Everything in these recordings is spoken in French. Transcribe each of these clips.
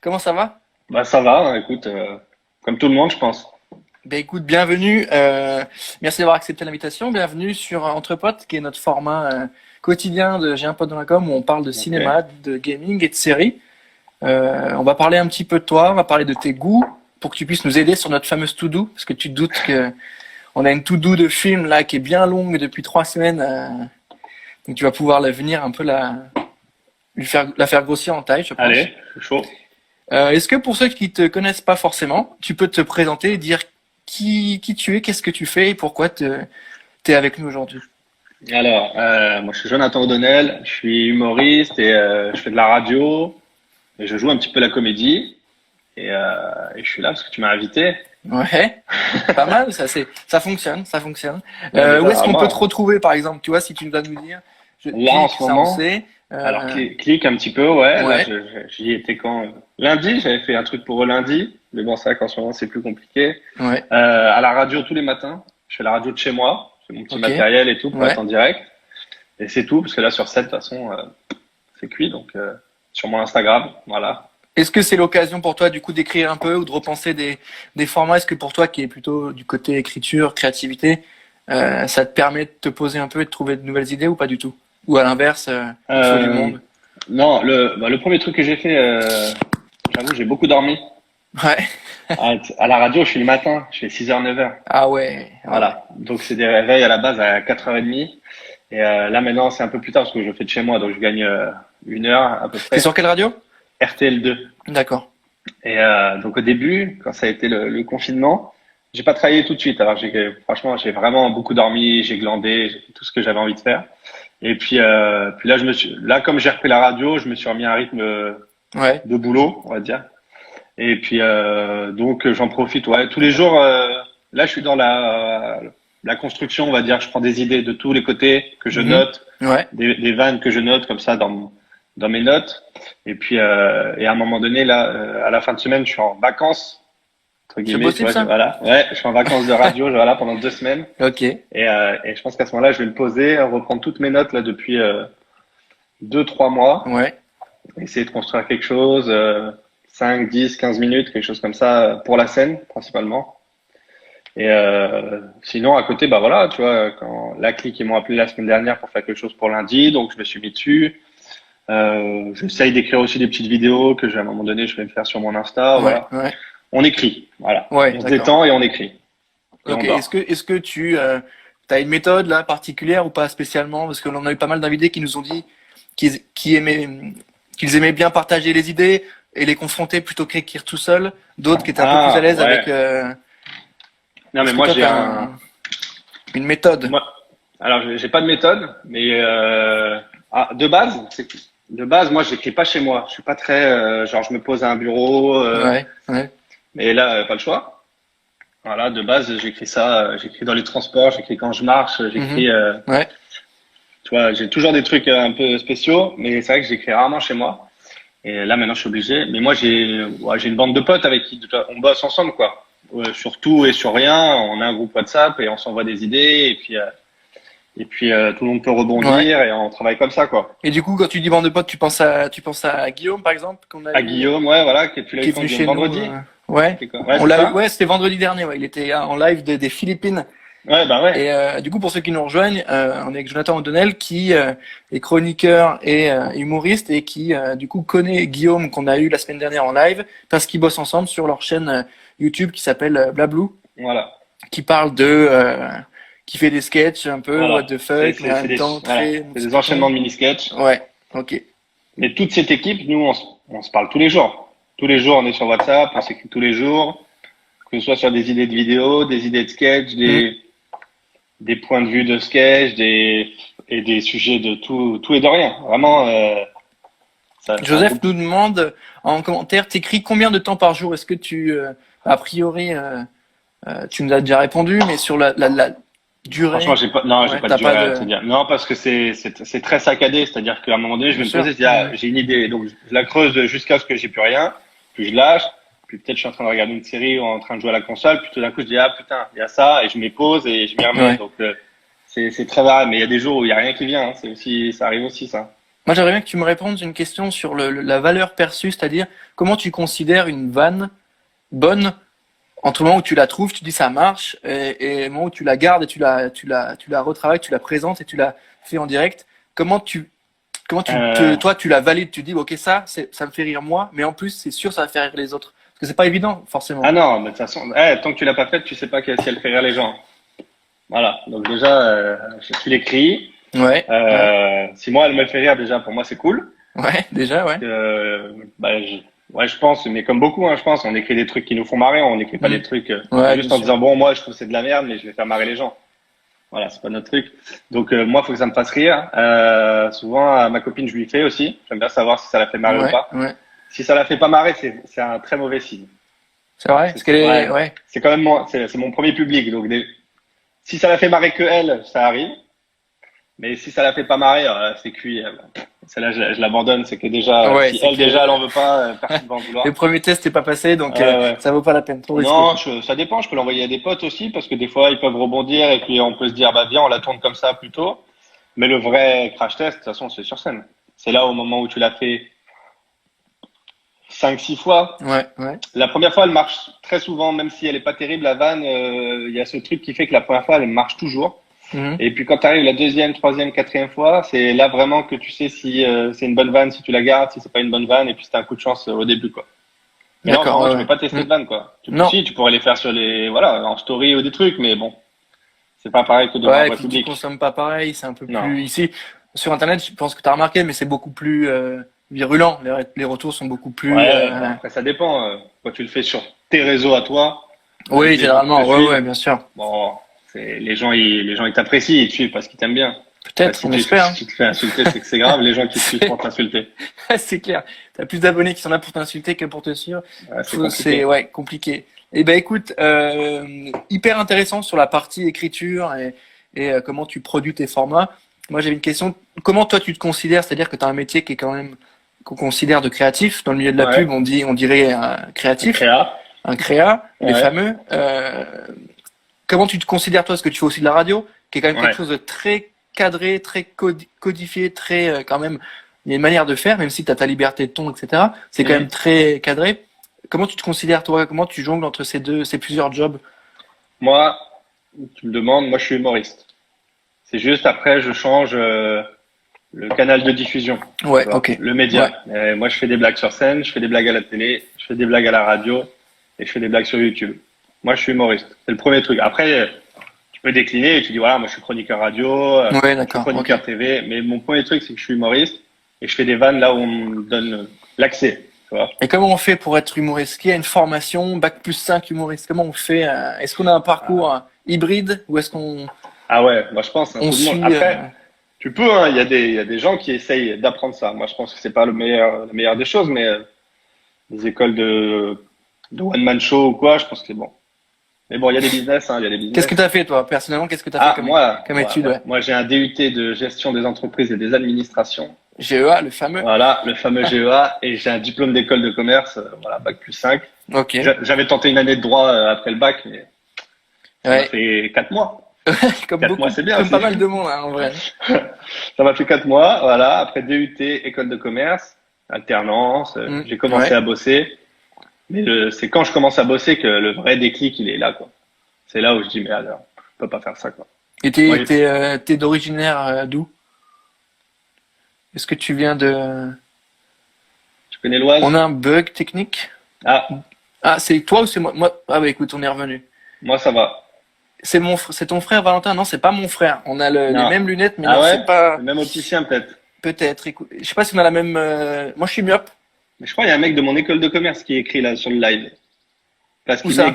Comment ça va? Bah ça va, hein, écoute, comme tout le monde, je pense. Ben écoute, bienvenue. Merci d'avoir accepté l'invitation. Bienvenue sur Entre Potes, qui est notre format quotidien de J'ai un pote dans la com où on parle de Ok. cinéma, de gaming et de séries. On va parler un petit peu de toi, on va parler de tes goûts pour que tu puisses nous aider sur notre fameuse to-do, parce que tu te doutes que on a une to-do de film là qui est bien longue depuis 3 semaines. Donc tu vas pouvoir la venir un peu la faire grossir en taille, je pense. Allez, je suis chaud. Est-ce que pour ceux qui te connaissent pas forcément, tu peux te présenter et dire qui tu es, qu'est-ce que tu fais et pourquoi t'es avec nous aujourd'hui? Alors, moi je suis Jonathan O'Donnell, je suis humoriste et je fais de la radio et je joue un petit peu la comédie et je suis là parce que tu m'as invité. Ouais, pas mal, ça fonctionne, ça fonctionne. Ouais, mais Où est-ce qu'on peut te vraiment, retrouver par exemple? Tu vois, si tu dois nous dire, je là en clique, ce ça on moment, sait. alors clique un petit peu, ouais. Là, Ouais, j'y étais quand lundi, j'avais fait un truc pour eux lundi, mais bon, c'est vrai qu'en ce moment c'est plus compliqué. ouais, À la radio tous les matins, je fais la radio de chez moi, j'ai mon petit ok, matériel et tout pour être ouais. en direct. Et c'est tout, parce que là, sur 7 de toute façon, c'est cuit. Donc, sur mon Instagram, voilà. Est-ce que c'est l'occasion pour toi du coup d'écrire un peu ou de repenser des formats? Est-ce que pour toi qui est plutôt du côté écriture, créativité, ça te permet de te poser un peu et de trouver de nouvelles idées ou pas du tout? Ou à l'inverse, il te faut du Euh, monde? non, le premier truc que j'ai fait, j'avoue, j'ai beaucoup dormi. Ouais. À la radio, je suis le matin, je fais 6h, 9h. Ah ouais, ouais, ouais. Voilà. Donc, c'est des réveils à la base à 4h30. Et là, maintenant, c'est un peu plus tard parce que je le fais de chez moi. Donc, je gagne 1 heure à peu T'es près. sur quelle radio? RTL2. D'accord. Et donc, au début, quand ça a été le confinement, j'ai pas travaillé tout de suite. Alors, franchement, j'ai vraiment beaucoup dormi, j'ai glandé, j'ai fait tout ce que j'avais envie de faire. Et puis là, là, comme j'ai repris la radio, je me suis remis à un rythme Ouais. de boulot, on va dire. Et puis donc j'en profite. Ouais, tous les jours. Là, je suis dans la construction, on va dire. Je prends des idées de tous les côtés que je Mhm. note, Ouais. des vannes que je note comme ça dans mes notes. Et puis et à un moment donné, là, à la fin de semaine, je suis en vacances entre C'est guillemets. Tu possible vois, ça? voilà. Ouais, je suis en vacances de radio. Voilà, pendant 2 semaines. Ok. Et je pense qu'à ce moment-là, je vais me poser, reprendre toutes mes notes là depuis 2, 3 mois, Ouais. essayer de construire quelque chose, 5, 10, 15 minutes, quelque chose comme ça, pour la scène principalement. Et sinon, à côté, bah voilà, tu vois, quand la clique, ils m'ont appelé la semaine dernière pour faire quelque chose pour lundi, donc je me suis mis dessus. J'essaye d'écrire aussi des petites vidéos que à un moment donné, je vais me faire sur mon Insta, Ouais. voilà. Ouais. On écrit, voilà. Ouais. On se D'accord. détend et on écrit. Et Ok. on Est-ce que dort. est-ce que tu as une méthode là particulière ou pas spécialement? Parce que l'on a eu pas mal d'invités qui nous ont dit qu'ils aimaient bien partager les idées et les confronter plutôt qu'écrire tout seul. D'autres qui étaient un peu plus à Ah, l'aise avec. ouais. Non, mais Est-ce que moi, toi j'ai t'as un, une méthode? moi, alors, j'ai pas de méthode, mais de base, moi, j'écris pas chez moi. Je suis pas très, genre, je me pose à un bureau, Ouais. Ouais. mais là, pas le choix. Voilà, de base, j'écris ça, j'écris dans les transports, j'écris quand je marche, Mhm. j'écris, Ouais. tu vois, j'ai toujours des trucs un peu spéciaux, mais c'est vrai que j'écris rarement chez moi. Et là, maintenant, je suis obligé. Mais moi, j'ai une bande de potes avec qui on bosse ensemble, quoi. Sur tout et sur rien. On a un groupe WhatsApp et on s'envoie des idées. Et puis, tout le monde peut Ouais. rebondir et on travaille comme ça, quoi. Et du coup, quand tu dis bande de potes, tu penses à Guillaume, par exemple, qu'on a À eu, Guillaume, ouais, voilà, que tu l'as qui eu est quand venu Guillaume chez nous. vendredi. Ouais, C'était quoi? Ouais, on c'est l'a eu. ça? Ouais, c'était vendredi dernier. Ouais, il était en live des Philippines. Ouais, bah ouais. Et du coup, pour ceux qui nous rejoignent, on est avec Jonathan O'Donnell, qui est chroniqueur et humoriste et qui, du coup, connaît Guillaume qu'on a eu la semaine dernière en live parce qu'ils bossent ensemble sur leur chaîne YouTube qui s'appelle Blablou, Voilà. qui parle qui fait des sketchs un peu what Voilà. the fuck, mais en même temps Voilà. très C'est des Mouton. enchaînements de mini-sketchs. Ouais, ok. Mais toute cette équipe, nous, on se parle tous les jours. Tous les jours, on est sur WhatsApp, on s'écrit tous les jours. Que ce soit sur des idées de vidéos, des idées de sketch, Hmm. des points de vue de sketch, et des sujets de tout et de rien. Vraiment, c'est un Joseph groupe. nous demande en commentaire, t'écris combien de temps par jour? Est-ce que a priori, tu nous as déjà répondu, mais sur la Franchement, durée, non, j'ai ouais, pas de t'as pas durée à de, te dire. Non, parce que c'est très saccadé. C'est-à-dire qu'à un moment donné, je bien vais me sûr. poser, je dis, ah, Mhm. j'ai une idée. Donc, je la creuse jusqu'à ce que j'ai plus rien. Puis je lâche. Puis peut-être je suis en train de regarder une série ou en train de jouer à la console. Puis tout d'un coup, je dis, ah, putain, il y a ça. Et je m'y pose et je m'y remets. Ouais. Donc, c'est très variable. Mais il y a des jours où il y a rien qui vient, hein. Ça arrive aussi, ça. Moi, j'aimerais bien que tu me répondes une question sur la valeur perçue, c'est-à-dire comment tu considères une vanne bonne entre le moment où tu la trouves, tu dis ça marche, et le moment où tu la gardes et tu la retravailles, tu la présentes et tu la fais en direct. Euh, Toi, tu la valides, tu dis, ok, ça me fait rire moi, mais en plus, c'est sûr, ça va faire rire les autres. Parce que c'est pas évident, Ah forcément. non, mais de toute façon, tant que tu l'as pas faite, tu sais pas si elle fait rire les gens. Voilà. Donc déjà, tu l'écris. Ouais, ouais, Si moi, elle me fait rire, déjà, pour moi, c'est cool. ouais, déjà, ouais. Bah, ouais, je pense, mais comme beaucoup, hein, je pense, on écrit des trucs qui nous font marrer, on n'écrit pas Hmm. des trucs Ouais, bien juste en sûr. disant, bon, moi, je trouve que c'est de la merde, mais je vais faire marrer les gens. Voilà, c'est pas notre truc. Donc moi, faut que ça me fasse rire. Souvent, à ma copine, je lui fais aussi. J'aime bien savoir si ça la fait marrer ou Ouais, pas. ouais. Si ça la fait pas marrer, c'est un très mauvais signe. C'est vrai? Parce qu'elle est, Ouais, ouais. c'est quand même c'est mon premier public. Donc si ça la fait marrer que elle, ça arrive. Mais si ça la fait pas marrer, c'est cuit. Celle-là, je l'abandonne. C'est que déjà, Ouais, si c'est elle déjà, elle que en veut pas, personne va en le vouloir. premier test n'est pas passé, donc Ouais. ça vaut pas la peine, trop risqué. Non, ça dépend. Je peux l'envoyer à des potes aussi parce que des fois, ils peuvent rebondir et puis on peut se dire, bah viens, on la tourne comme ça plutôt. Mais le vrai crash test, de toute façon, c'est sur scène. C'est là au moment où tu l'as fait 5, 6 fois. Ouais, ouais. La première fois, elle marche très souvent, même si elle est pas terrible, la vanne. Il y a ce truc qui fait que la première fois, elle marche toujours. Mhm. Et puis quand tu arrives la deuxième, troisième, quatrième fois, c'est là vraiment que tu sais si c'est une bonne vanne, si tu la gardes, si c'est pas une bonne vanne, et puis c'est un coup de chance au début, quoi. Mais non, en ce D'accord, moment, ouais, je vais ouais. pas tester Mhm. de vanne, quoi. Non. Si, tu pourrais les faire sur voilà, en story ou des trucs, mais bon, c'est pas pareil que devant un Ouais, et vrai puis tu public. consommes pas pareil, c'est un peu Non. plus ici sur Internet. Je pense que tu as remarqué, mais c'est beaucoup plus virulent. Les retours sont beaucoup plus. Ouais, bon, après, ça dépend. Quand tu le fais sur tes réseaux à toi, avec Oui, les gens qui te généralement. Ouais, ouais, suivent, bien sûr. bon, les gens, ils t'apprécient, ils te suivent parce qu'ils t'aiment bien. Après, Peut-être, on espère. si tu te fais insulter, c'est que c'est grave, les gens qui te suivent pour t'insulter. C'est clair. T'as plus d'abonnés qui sont là pour t'insulter que pour te suivre. Ouais, c'est C'est compliqué. ouais compliqué. Eh ben écoute, hyper intéressant sur la partie écriture et comment tu produis tes formats. Moi j'avais une question. Comment toi tu te considères? C'est-à-dire que tu as un métier qui est quand même qu'on considère de créatif. Dans le milieu de la Ouais, pub, on dirait un un créatif, créa. un créa, les Ouais, fameux. Comment tu te considères toi? Parce que tu fais aussi de la radio, qui est quand même quelque ouais. chose de très cadré, très codifié, très quand même. Il y a une manière de faire, même si tu as ta liberté de ton, etc. C'est quand même Mhm. très cadré. Comment tu te considères toi? Comment tu jongles entre ces plusieurs jobs? Moi, tu me demandes, moi je suis humoriste. C'est juste après, je change le canal de diffusion, tu Ouais, vois, ok. le Ouais, média. Moi, je fais des blagues sur scène, je fais des blagues à la télé, je fais des blagues à la radio et je fais des blagues sur YouTube. Moi, je suis humoriste. C'est le premier truc. Après, tu peux décliner et tu dis, voilà, moi, je suis chroniqueur radio, ouais, je suis d'accord, ok. chroniqueur TV. Mais mon premier truc, c'est que je suis humoriste et je fais des vannes là où on me donne l'accès, tu vois. Et comment on fait pour être humoriste? Est-ce qu'il y a une formation, bac+5 humoriste? Comment on fait? Est-ce qu'on a un parcours hybride ou est-ce qu'on Ah ouais, moi, je pense, hein, on tout le monde. suit Après, tu peux, hein, il y a des gens qui essayent d'apprendre ça. Moi, je pense que c'est pas la meilleure des choses, mais des écoles de one-man show ou quoi, je pense que c'est bon. Mais bon, il y a des business, hein, il y a des Qu'est-ce que business. tu as fait toi? Personnellement, qu'est-ce que tu as fait Ah, comme, moi, comme moi, étude? moi, Ouais. moi, j'ai un DUT de gestion des entreprises et des administrations. GEA, le fameux. Voilà, le fameux GEA, et j'ai un diplôme d'école de commerce, voilà, bac+5. Ok. J'avais tenté une année de droit après le bac, mais ça m'a Ouais. fait 4 mois. Comme 4 mois, beaucoup, c'est bien comme pas aussi. mal de monde hein, en vrai. Ça m'a fait 4 mois, voilà. Après DUT, école de commerce, alternance, j'ai commencé Ouais. à bosser. Mais c'est quand je commence à bosser que le vrai déclic, il est là, quoi. C'est là où je dis, mais alors, on peut pas faire ça, quoi. Et Moi, t'es d'originaire d'où? Est-ce que tu viens de... tu connais l'Oise? On a un bug technique? Ah, Ah, c'est toi ou c'est moi? Ah bah écoute, on est revenu. moi, ça va. C'est ton frère Valentin? Non, c'est pas mon frère. On a les Non. mêmes lunettes, mais Ah non, ouais? c'est pas. Le même opticien, peut-être. Peut-être. Écoute, je sais pas si on a la même. Moi, je suis myope. Mais je crois qu'il y a un mec de mon école de commerce qui écrit là sur le live. Parce Où qu'il met ça?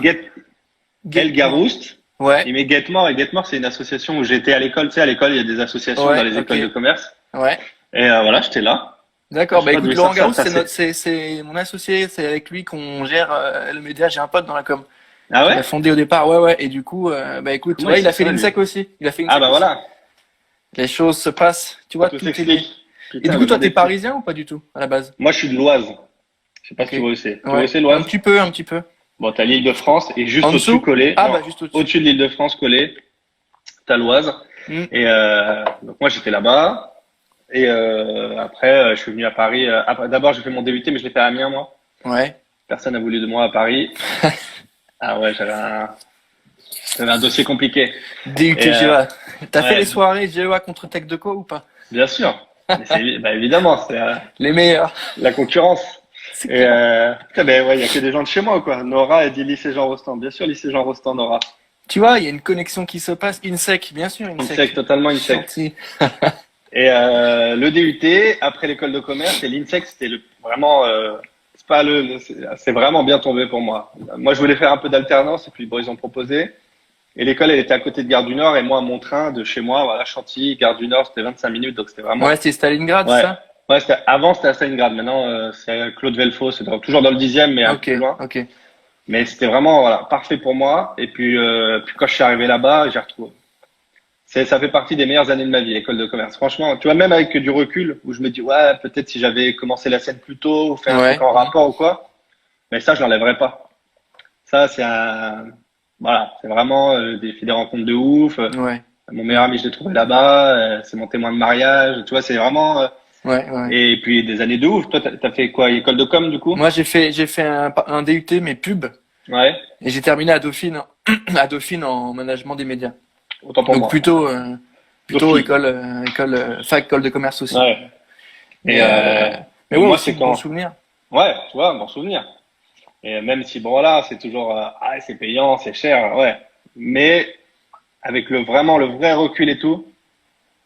El Non. Garoust. Ouais. Il met Get-More. Et Get-More, c'est une association où j'étais à l'école. Tu sais, à l'école, il y a des associations dans Ouais. les Ok. écoles de commerce. Ouais. Et voilà, j'étais là. Je D'accord. sais Bah pas d'où écoute, ils Laurent sortent ça. Garous, Ça, c'est... c'est mon associé. C'est avec lui qu'on gère le média. J'ai un pote dans la com Ah qu'il a ouais? fondé au départ. Ouais, ouais. Et du coup, bah écoute, Comment il ouais, il a sait fait ça, lui? l'INSEC aussi. Il a fait Ah l'INSEC bah aussi. voilà. Les choses se passent. Tu vois, Tout tout est lié. s'explique. Et du Putain, coup, le toi, monde t'es est petit. parisien ou pas du tout à la base? Moi, je suis de l'Oise. Je sais pas si Ok. tu vois où c'est. Tu vois où Ouais. c'est Un l'Oise? petit peu, un petit peu. Bon, t'as l'île de France et En juste au-dessus dessous? collé, Ah non, bah juste au-dessus. au-dessus de l'île de France collé, t'as l'Oise. Hmm. Et donc moi, j'étais là-bas. Et après, je suis venu à Paris. D'abord, j'ai fait mon DUT, mais je l'ai fait à Amiens, moi. Ouais. Personne n'a voulu de moi à Paris. Ah ouais, j'avais un dossier compliqué. DUT Et GEA. T'as fait ouais, les soirées GEA contre Tech Deco ou pas? bien sûr. Mais bah, évidemment, c'est Les meilleurs. la concurrence. C'est Et clair. putain, ben ouais, il y a que des gens de chez moi, quoi. Nora, elle dit lycée Jean Rostand. Bien sûr, lycée Jean Rostand, Nora. Tu vois, il y a une connexion qui se passe. INSEC, bien sûr, INSEC, INSEC. totalement INSEC. Chantier. Et le DUT, après l'école de commerce, et l'INSEC, c'était vraiment, c'est pas c'est vraiment bien tombé pour moi. Moi, je voulais faire un peu d'alternance, et puis bon, ils ont proposé. Et l'école, elle était à côté de Gare du Nord, et moi, mon train de chez moi, voilà, Chantilly, Gare du Nord, c'était 25 minutes, donc c'était Ouais, vraiment, c'est Stalingrad, ouais. ça? Ouais, avant, c'était à Stalingrad. Maintenant, c'est Claude Velfaux, c'est toujours dans le 10e, mais un peu Ok, plus loin. ok. Mais c'était vraiment, voilà, parfait pour moi. Et puis quand je suis arrivé là-bas, j'ai retrouvé. Ça fait partie des meilleures années de ma vie, l'école de commerce. Franchement, tu vois, même avec du recul, où je me dis, ouais, peut-être si j'avais commencé la scène plus tôt, ou fait un truc Ouais. en rapport ou quoi. Mais ça, je l'enlèverai pas. Ça, voilà, c'est vraiment des rencontres de ouf. Ouais. Mon meilleur ami, je l'ai trouvé là-bas. C'est mon témoin de mariage. Tu vois, c'est vraiment. Ouais, ouais. Et puis des années de ouf. Toi, t'as fait quoi, école de com, du coup? Moi, j'ai fait un DUT, mais pub. Ouais, Et j'ai terminé à Dauphine, à Dauphine en management des médias. autant pour Donc moi. plutôt Dauphine. fac, école de commerce aussi. Ouais. Et, Mais, euh, mais ouais, moi, aussi c'est de bons quand. souvenirs. Ouais, tu vois, bon souvenir. Et même si, bon, là, c'est toujours, ah, c'est payant, c'est cher, ouais. Mais avec vraiment le vrai recul et tout,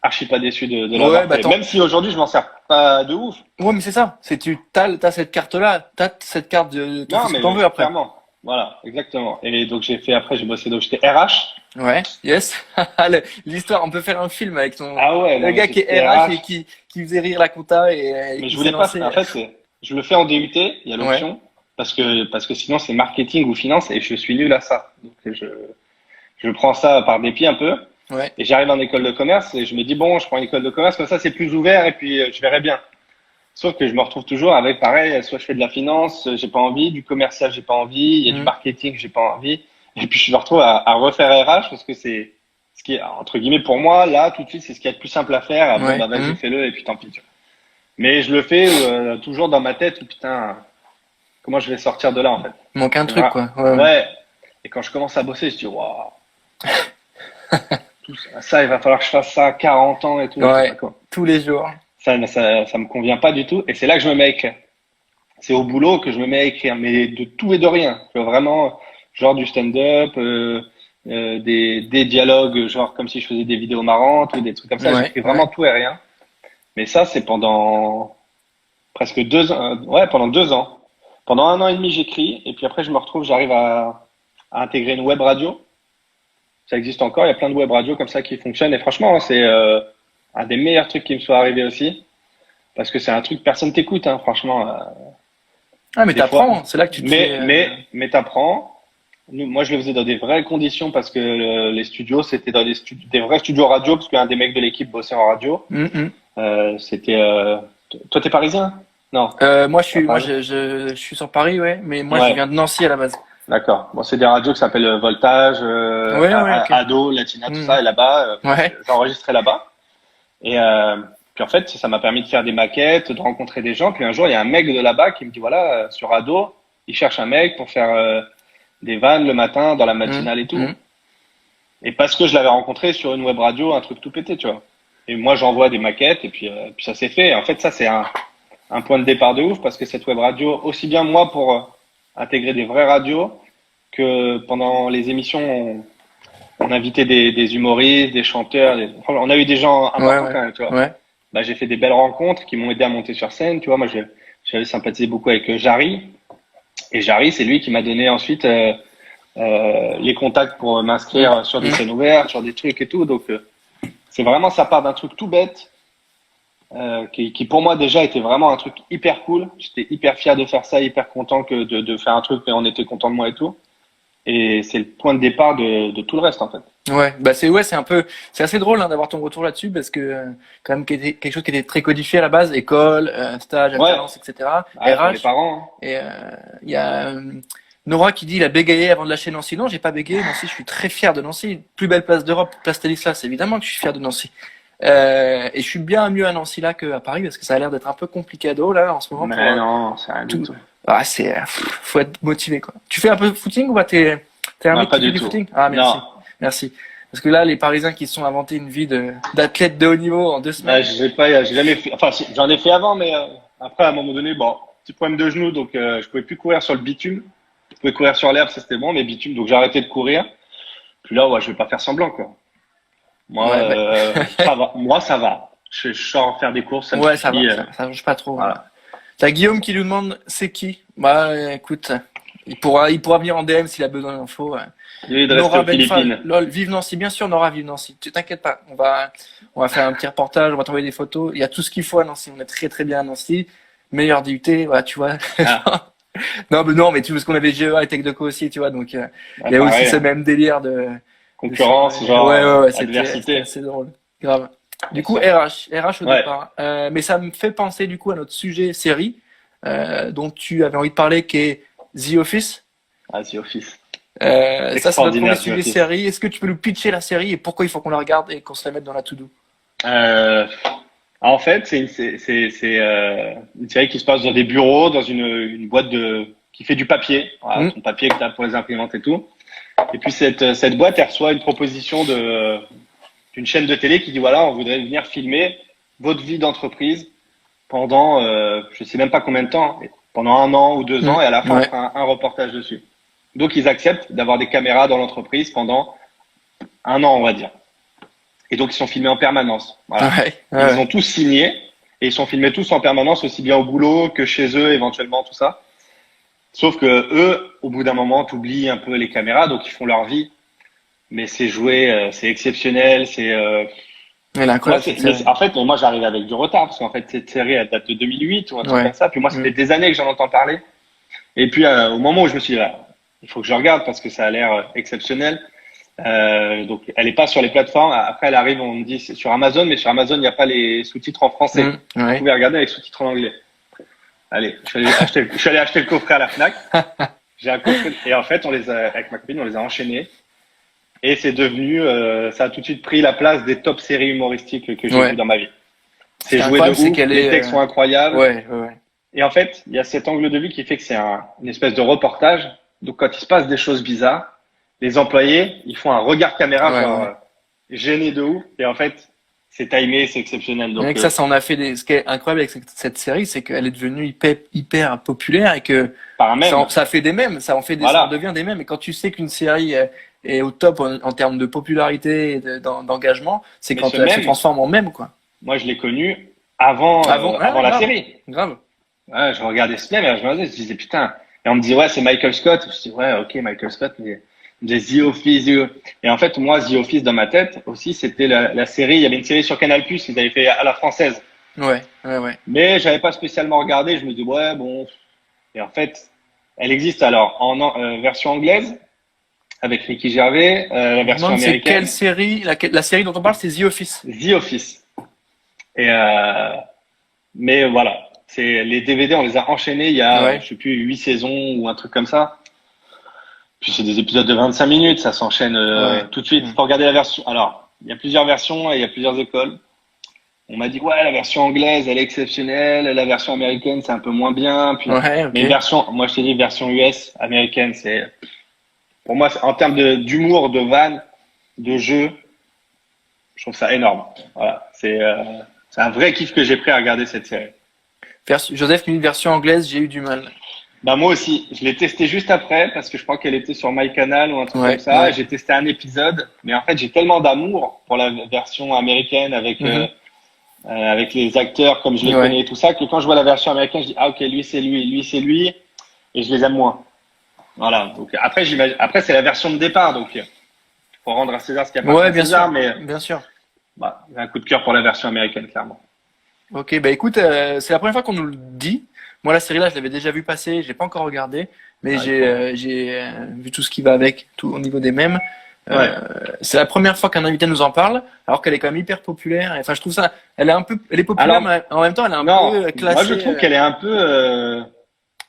archi pas déçu de Ouais, l'avoir bah fait. Même si aujourd'hui, je m'en sers pas de ouf. ouais, mais c'est ça. C'est t'as cette carte-là, t'as cette carte de, t'en fais Non, ce que mais t'en veux après. clairement. Voilà, exactement. Et donc, après, j'ai bossé, donc j'étais RH. Ouais, yes. L'histoire, on peut faire un film avec Ah ouais, le non, mais gars qui est j'étais RH et RH. qui faisait rire la compta et Mais je qui s'est voulais pas, lancé. en fait, je le fais en DUT, il y a Ouais, l'option. Parce que sinon, c'est marketing ou finance et je suis nul à ça. Donc, je prends ça par dépit un peu. ouais. Et j'arrive en école de commerce et je me dis, bon, je prends une école de commerce, comme ça c'est plus ouvert et puis je verrai bien. Sauf que je me retrouve toujours avec pareil, soit je fais de la finance, j'ai pas envie, du commercial, j'ai pas envie, il y a du Mhm. marketing, j'ai pas envie. Et puis je me retrouve à refaire RH parce que c'est ce qui est, entre guillemets, pour moi, là, tout de suite, c'est ce qui est le plus simple à faire. Ah, bon, Ouais. bah vas-y, fais-le et puis tant pis. Tu vois. Mais je le fais toujours dans ma tête, putain, comment je vais sortir de là en fait. Il manque un C'est truc, vrai. quoi. Ouais, ouais. Ouais. Et quand je commence à bosser, je dis, waouh, tout ça, il va falloir que je fasse ça à 40 ans et tout, je sais pas Ouais. quoi. Tous les jours. Ça me convient pas du tout. Et c'est là que je me mets à écrire. C'est au boulot que je me mets à écrire, mais de tout et de rien. Tu vois, vraiment, genre du stand-up, des dialogues, genre comme si je faisais des vidéos marrantes ou des trucs comme ça. Ouais, J'écris vraiment ouais. tout et rien. Mais ça, c'est pendant presque 2 ans. Ouais, pendant 2 ans. Pendant 1 an et demi, j'écris. Et puis après, je me retrouve, j'arrive à intégrer une web radio. Ça existe encore. Il y a plein de web radios comme ça qui fonctionnent. Et franchement, c'est un des meilleurs trucs qui me soit arrivé aussi. Parce que c'est un truc, personne t'écoute, hein, franchement. Ah, mais Des fois. t'apprends. C'est là que tu te fais. Mais t'apprends. Moi, je le faisais dans des vraies conditions parce que les studios, c'était dans des vrais studios radio parce qu'un des mecs de l'équipe bossait en radio. Mhm. C'était. Toi, t'es parisien? Non, Moi, pas moi, Paris. je suis sur Paris, ouais. Mais moi, je Ouais, viens de Nancy à la base. d'accord. Bon, c'est des radios qui s'appellent Voltage, Ouais, ouais, ok. Ado, Latina, tout Mhm. ça. Et là-bas, Ouais. j'enregistrais là-bas. Et puis en fait, ça m'a permis de faire des maquettes, de rencontrer des gens. Puis un jour, il y a un mec de là-bas qui me dit, voilà, sur Ado, il cherche un mec pour faire des vannes le matin, dans la Mhm. matinale et tout. Mhm. Et parce que je l'avais rencontré sur une web radio, un truc tout pété, tu vois. Et moi, j'envoie des maquettes et puis ça s'est fait. Et en fait, ça, c'est un point de départ de ouf parce que cette web radio, aussi bien moi pour intégrer des vraies radios que pendant les émissions, on invitait des humoristes, des chanteurs. On a eu des gens Ouais, importants ouais. quand même, tu vois. Ouais. Bah, j'ai fait des belles rencontres qui m'ont aidé à monter sur scène. Tu vois, moi, j'avais sympathisé beaucoup avec Jarry. Et Jarry, c'est lui qui m'a donné ensuite les contacts pour Mhm. m'inscrire sur des Mhm. scènes ouvertes, sur des trucs et tout. Donc, c'est vraiment, ça part d'un truc tout bête, qui pour moi déjà était vraiment un truc hyper cool. J'étais hyper fier de faire ça, hyper content que de faire un truc, mais on était content de moi et tout. Et c'est le point de départ de tout le reste, en fait. Ouais, bah c'est un peu, c'est assez drôle hein, d'avoir ton retour là-dessus parce que quand même quelque chose qui était très codifié à la base, école, stage, Ouais, alternance, etc. ouais, pour les RH. parents, hein. Et il y a Nora qui dit il a bégayé avant de lâcher Nancy. Non, j'ai pas bégayé. Nancy, je suis très fier de Nancy. Plus belle place d'Europe, place Stanislas. Évidemment que je suis fier de Nancy. Et je suis bien mieux à Nancy là qu'à Paris parce que ça a l'air d'être un peu complicado là en ce moment. Mais non, c'est rien du tout. tout. Ah, faut être motivé quoi. Tu fais un peu de footing ou pas t'es un Non, mec pas qui fait du du tout. footing? Ah, merci. Non. Merci. Parce que là, les Parisiens qui se sont inventés une vie d'athlète de haut niveau en 2 semaines. J'ai jamais fait. Enfin, j'en ai fait avant, mais après, à un moment donné, bon, petit problème de genou, donc je pouvais plus courir sur le bitume. Je pouvais courir sur l'herbe, ça c'était bon, mais bitume, donc j'ai arrêté de courir. Puis là, ouais, je vais pas faire semblant, quoi. Moi, Ouais, ça va. Moi, ça va. Je sors faire des courses, ça me ouais, ça va, suffit. ça change pas trop. Voilà. T'as Guillaume qui nous demande c'est qui? Bah, écoute, il pourra venir en DM s'il a besoin d'infos. Lui, il reste Nora aux Philippines. Benfal, lol, vive Nancy, bien sûr, Nora, vive Nancy. Tu t'inquiètes pas, on va faire un petit reportage, on va t'envoyer des photos. Il y a tout ce qu'il faut à Nancy, on est très très bien à Nancy. Meilleur DUT, voilà, tu vois. Ah, Non, mais tu vois, parce qu'on avait GEA et TechDoco aussi, tu vois, donc il y a aussi pareil, ce hein. même délire de Concurrence, genre ouais, c'était adversité. assez drôle, grave. Du Bien coup, sûr. RH au Ouais. départ. Mais ça me fait penser du coup à notre sujet série dont tu avais envie de parler, qui est The Office. Ah, The Office. Ça, c'est notre premier Extraordinaire, The sujet Office. série. Est-ce que tu peux nous pitcher la série et pourquoi il faut qu'on la regarde et qu'on se la mette dans la to-do? Euh, En fait, une série qui se passe dans des bureaux, dans une boîte qui fait du papier, voilà, Mm. ton papier que tu as pour les imprimantes et tout. Et puis cette boîte, elle reçoit une proposition d'une chaîne de télé qui dit voilà, on voudrait venir filmer votre vie d'entreprise pendant, je sais même pas combien de temps, hein, pendant 1 an ou 2 ans, et à la fin, on Ouais. fera un reportage dessus. Donc, ils acceptent d'avoir des caméras dans l'entreprise pendant 1 an, on va dire. Et donc, ils sont filmés en permanence. Voilà. Ouais, Ils ouais. ont tous signé et ils sont filmés tous en permanence, aussi bien au boulot que chez eux, éventuellement, tout ça. Sauf que eux, au bout d'un moment, t'oublies un peu les caméras, donc ils font leur vie. Mais c'est joué, c'est exceptionnel, Elle est incroyable cette série. en fait, moi, j'arrive avec du retard parce qu'en fait, cette série, elle date de 2008 ou un truc Ouais. comme ça. Puis moi, ça Mm. fait des années que j'en entends parler. Et puis, au moment où je me suis dit, ah, il faut que je regarde parce que ça a l'air exceptionnel. Donc, elle est pas sur les plateformes. Après, elle arrive, on me dit, c'est sur Amazon, mais sur Amazon, il n'y a pas les sous-titres en français. Vous Ouais. pouvez regarder avec sous-titres en anglais. Allez, je suis allé acheter le coffret à la Fnac. J'ai un coffret et en fait, avec ma copine, on les a enchaînés. Et c'est devenu, ça a tout de suite pris la place des top séries humoristiques que j'ai Ouais. vues dans ma vie. Ce qui C'est est joué de incroyable, c'est ouf, qu'elle les est. textes sont incroyables. Ouais. Et en fait, il y a cet angle de vue qui fait que c'est une espèce de reportage. Donc, quand il se passe des choses bizarres, les employés, ils font un regard caméra, Ouais, genre, ouais. gêné de ouf. Et en fait, c'est timé, c'est exceptionnel. Rien Donc, que ça en a fait des. Ce qui est incroyable avec cette série, c'est qu'elle est devenue hyper populaire et que par un même, ça fait des mèmes, ça voilà. en devient des mèmes. Et quand tu sais qu'une série est au top en termes de popularité et d'engagement, c'est Mais quand ce elle se mème, transforme en mème, quoi. moi, je l'ai connu avant, Avant, avant la grave, série. grave. Ouais, je regardais ce mème et je me disais, putain. Et on me dit, ouais, c'est Michael Scott. Je dis, ouais, ok, Michael Scott, mais il me disait The Office. Et en fait, moi, The Office, dans ma tête, aussi, c'était la série. Il y avait une série sur Canal+, ils avaient fait à la française. Ouais. Mais j'avais pas spécialement regardé. Je me dis, ouais, bon. Et en fait, elle existe alors en version anglaise, avec Ricky Gervais, la Je me version demande c'est quelle américaine, série, la série dont on parle, c'est The Office. The Office. Et, mais voilà. Les DVD, on les a enchaînés il y a, Ouais. je sais plus, 8 saisons ou un truc comme ça. Puis c'est des épisodes de 25 minutes, ça s'enchaîne Ouais. tout de suite. Faut regarder la version. Alors, il y a plusieurs versions et il y a plusieurs écoles. On m'a dit, ouais, la version anglaise, elle est exceptionnelle. La version américaine, c'est un peu moins bien. Puis, Ouais, ok. mais moi, je t'ai dit, version US, américaine, pour moi, en termes d'humour, de vannes, de jeu, je trouve ça énorme. Voilà. C'est un vrai kiff que j'ai pris à regarder cette série. Joseph qui dit version anglaise, j'ai eu du mal. Bah, moi aussi. Je l'ai testé juste après parce que je crois qu'elle était sur MyCanal ou un truc Ouais, comme ça. ouais. J'ai testé un épisode, mais en fait, j'ai tellement d'amour pour la version américaine avec les acteurs comme je les Ouais. connais et tout ça, que quand je vois la version américaine, je dis, ah, ok, lui, c'est lui, et je les aime moins. Voilà. Donc, après, c'est la version de départ, donc, faut rendre à César ce qu'il y a pas Ouais, à bien César, sûr. mais, Bien sûr. bah, j'ai un coup de cœur pour la version américaine, clairement. Ok, bah écoute, c'est la première fois qu'on nous le dit. Moi, la série là, je l'avais déjà vue passer, j'ai pas encore regardé, mais Ouais, j'ai vu tout ce qui va avec, tout au niveau des mèmes. Ouais. C'est la première fois qu'un invité nous en parle, alors qu'elle est quand même hyper populaire. Enfin, je trouve ça, elle est populaire, Alors, mais en même temps, elle est un non, peu classée. moi, je trouve qu'elle est un peu, en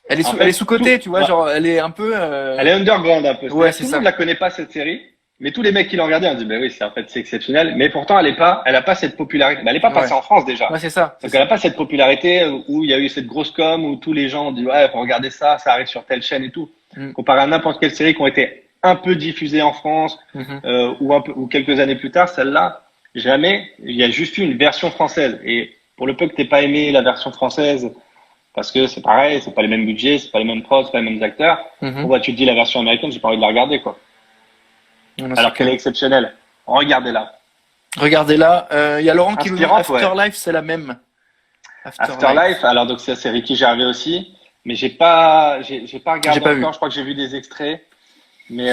Elle est fait, sous-cotée, tu vois, ouais, genre, elle est un peu. elle est underground un peu. Ouais, C'est-à-dire, c'est tout le ça. monde la connaît pas, cette série. Mais tous les mecs qui l'ont regardé ont dit, bah oui, c'est exceptionnel. Mais pourtant, elle a pas cette popularité. Bah, elle est pas passée Ouais. en France déjà. Ouais, c'est ça. Donc, elle a pas cette popularité où il y a eu cette grosse com où tous les gens ont dit, ouais, faut regarder ça, ça arrive sur telle chaîne et tout. Mm. Comparé à n'importe quelle série qui ont été un peu diffusées en France, Mhm. ou quelques années plus tard, celle-là, jamais. Il y a juste eu une version française. Et pour le peu que t'aies pas aimé la version française, parce que c'est pareil, c'est pas les mêmes budgets, c'est pas les mêmes prods, c'est pas les mêmes acteurs. Bon, Mhm. bah, tu te dis la version américaine, j'ai pas envie de la regarder, quoi. Non, c'est Alors qu'elle clair. est exceptionnelle. Regardez-la. Regardez là, il y a Laurent qui nous dit Inspirante, ouais. Afterlife, c'est la même. Afterlife, alors donc c'est Ricky Gervais aussi, mais j'ai pas J'ai regardé pas vu. encore. Je crois que j'ai vu des extraits, mais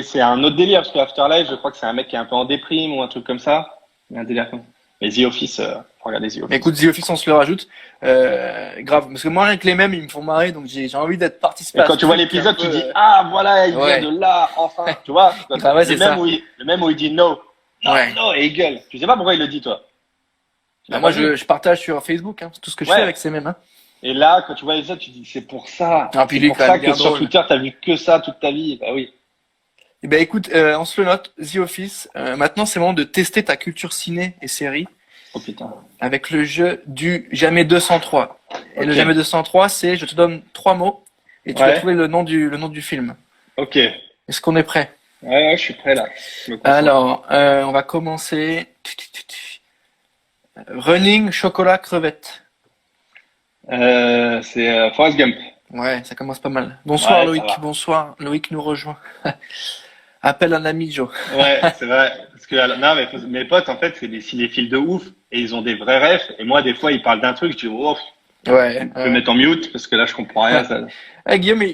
c'est un autre délire parce que Afterlife, je crois que c'est un mec qui est un peu en déprime ou un truc comme ça. Il y a un délire comme ça. Mais The Office, faut regarder The Mais Office. écoute, The Office, on se le rajoute. Grave. Parce que moi, avec les mêmes, ils me font marrer, donc j'ai envie d'être participé Et à quand ce tu vois truc l'épisode, un tu peu, dis ah voilà, il ouais. vient de là, enfin, tu vois. Ah ouais, c'est ça. Le même où il dit no, non, Ouais. non et il gueule. Tu sais pas pourquoi il le dit toi. Tu Bah, l'as moi, pas vu. je partage sur Facebook, hein. C'est tout ce que je Ouais. fais avec ces mêmes. Hein. Et là, quand tu vois l'épisode, tu dis c'est pour ça. Ah, puis C'est lui, pour quand ça même, que bien sur drôle. Twitter, t'as vu que ça toute ta vie. Bah oui. Eh ben, écoute, on se le note, The Office. Maintenant, c'est le moment de tester ta culture ciné et série Oh putain. avec le jeu du Jamais 203. Et le Ok. Jamais 203, c'est je te donne 3 mots et tu vas Ouais. trouver le nom du film. Ok. Est-ce qu'on est prêt? Ouais, je suis prêt là. Je me concentre. Alors, on va commencer. Running, chocolat, crevette. C'est Forrest Gump. Ouais, ça commence pas mal. Bonsoir Ouais, ça Loïc, va. bonsoir. Loïc nous rejoint. Appelle un ami, Joe. Ouais, c'est vrai. Parce que non, mais mes potes, en fait, c'est des cinéphiles de ouf et ils ont des vrais rêves. Et moi, des fois, ils parlent d'un truc, je dis oh, Ouais. tu peux mettre en mute parce que là, je comprends rien. Ça. Ah, Guillaume,